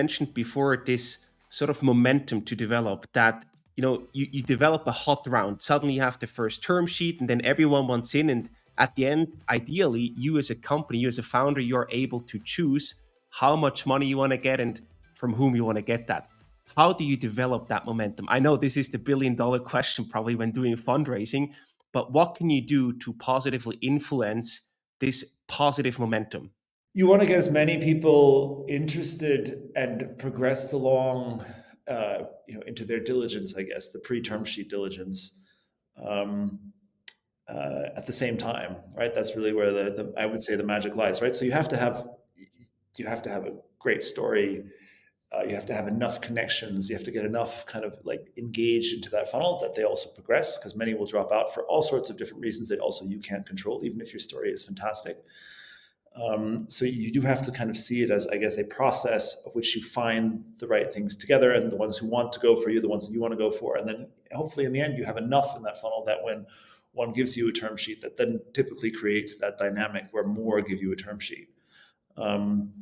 mentioned before this sort of momentum to develop that, you develop a hot round. Suddenly you have the first term sheet and then everyone wants in. And at the end, ideally, you as a company, you as a founder, you're able to choose how much money you want to get and from whom you want to get that. How do you develop that momentum? I know this is the $1 billion question probably when doing fundraising, but what can you do to positively influence this positive momentum? You want to get as many people interested and progressed along, into their diligence, I guess, the pre-term sheet diligence, um, at the same time, right? That's really where I would say the magic lies, right? So you have to have a great story. You have to have enough connections. You have to get enough kind of like engaged into that funnel that they also progress, because many will drop out for all sorts of different reasons that also you can't control, even if your story is fantastic. So you do have to kind of see it as, I guess, a process of which you find the right things together, and the ones who want to go for you, the ones that you want to go for, and then hopefully in the end you have enough in that funnel that when one gives you a term sheet, that then typically creates that dynamic where more give you a term sheet. Um,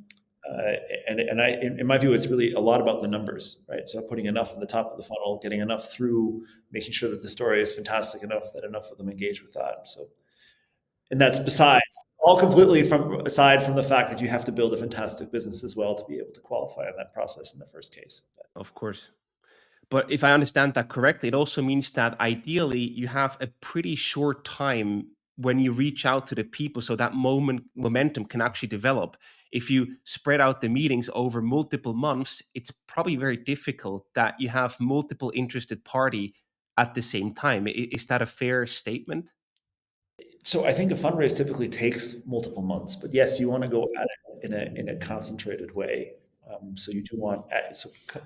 uh, in my view, it's really a lot about the numbers, right? So putting enough at the top of the funnel, getting enough through, making sure that the story is fantastic enough that enough of them engage with that. So, and that's besides all completely from aside from the fact that you have to build a fantastic business as well to be able to qualify in that process in the first case. Of course. But if I understand that correctly, it also means that ideally you have a pretty short time when you reach out to the people so that momentum can actually develop. If you spread out the meetings over multiple months, it's probably very difficult that you have multiple interested party at the same time. Is that a fair statement? So I think a fundraise typically takes multiple months, but yes, you want to go at it in a concentrated way. So you do want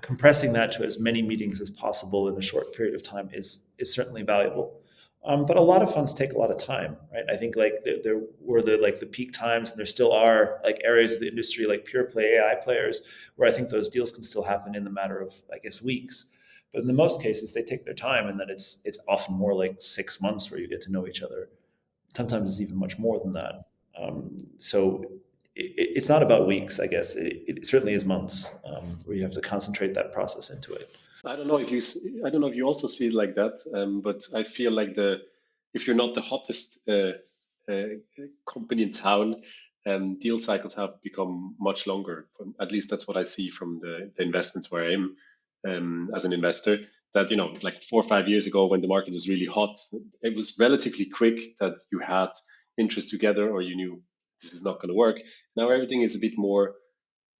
compressing that to as many meetings as possible in a short period of time is certainly valuable. But a lot of funds take a lot of time, right? I think like there were the peak times, and there still are like areas of the industry like pure play AI players where I think those deals can still happen in the matter of, I guess, weeks. But in the most cases, they take their time, and then it's often more like 6 months where you get to know each other. Sometimes it's even much more than that. So it's not about weeks, I guess. It certainly is months, where you have to concentrate that process into it. I don't know if you also see it like that, but I feel like the if you're not the hottest uh, company in town, deal cycles have become much longer. At least that's what I see from the investments where I am as an investor. That like 4 or 5 years ago, when the market was really hot, it was relatively quick that you had interest together, or you knew this is not going to work. Now everything is a bit more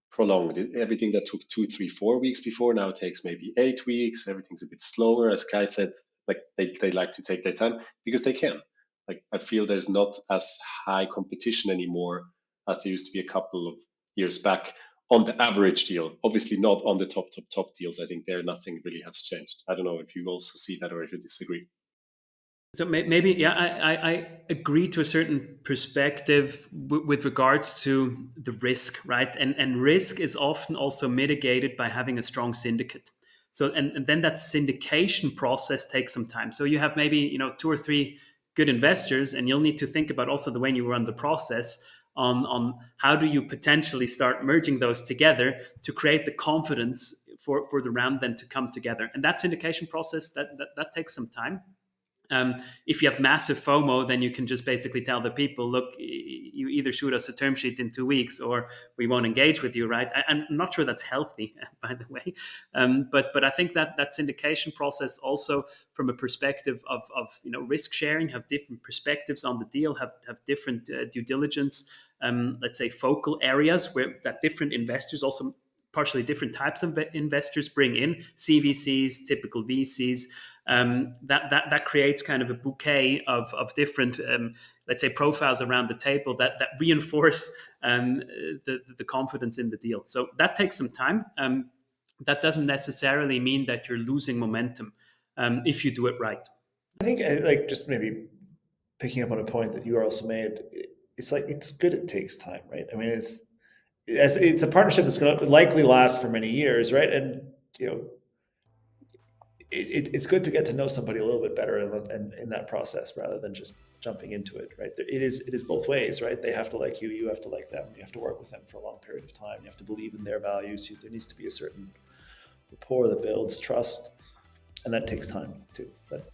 prolonged. Everything that took 2, 3, 4 weeks before now takes maybe 8 weeks. Everything's a bit slower. As Kai said, like they like to take their time because they can. Like I feel there's not as high competition anymore as there used to be a couple of years back on the average deal. Obviously not on the top deals. I think there nothing really has changed. I don't know if you also see that or if you disagree. So maybe, yeah, I agree to a certain perspective with regards to the risk, right? And risk is often also mitigated by having a strong syndicate. So and then that syndication process takes some time. So you have maybe 2 or 3 good investors, and you'll need to think about also the way you run the process on how do you potentially start merging those together to create the confidence for the round then to come together. And that syndication process that takes some time. If you have massive FOMO, then you can just basically tell the people, look, you either shoot us a term sheet in 2 weeks or we won't engage with you, right? I'm not sure that's healthy, by the way. But I think that syndication process also from a perspective of risk sharing, have different perspectives on the deal, have different due diligence, let's say focal areas where that different investors also partially different types of investors bring in CVCs, typical VCs. That creates kind of a bouquet of different, let's say, profiles around the table that reinforce the confidence in the deal. So that takes some time. That doesn't necessarily mean that you're losing momentum if you do it right. I think like just maybe picking up on a point that you also made, it's like it's good it takes time, right? I mean, it's a partnership that's going to likely last for many years, right? And it's good to get to know somebody a little bit better in that process rather than just jumping into it, right? It is both ways, right? They have to like you, you have to like them, you have to work with them for a long period of time, you have to believe in their values. There needs to be a certain rapport that builds trust, and that takes time too. But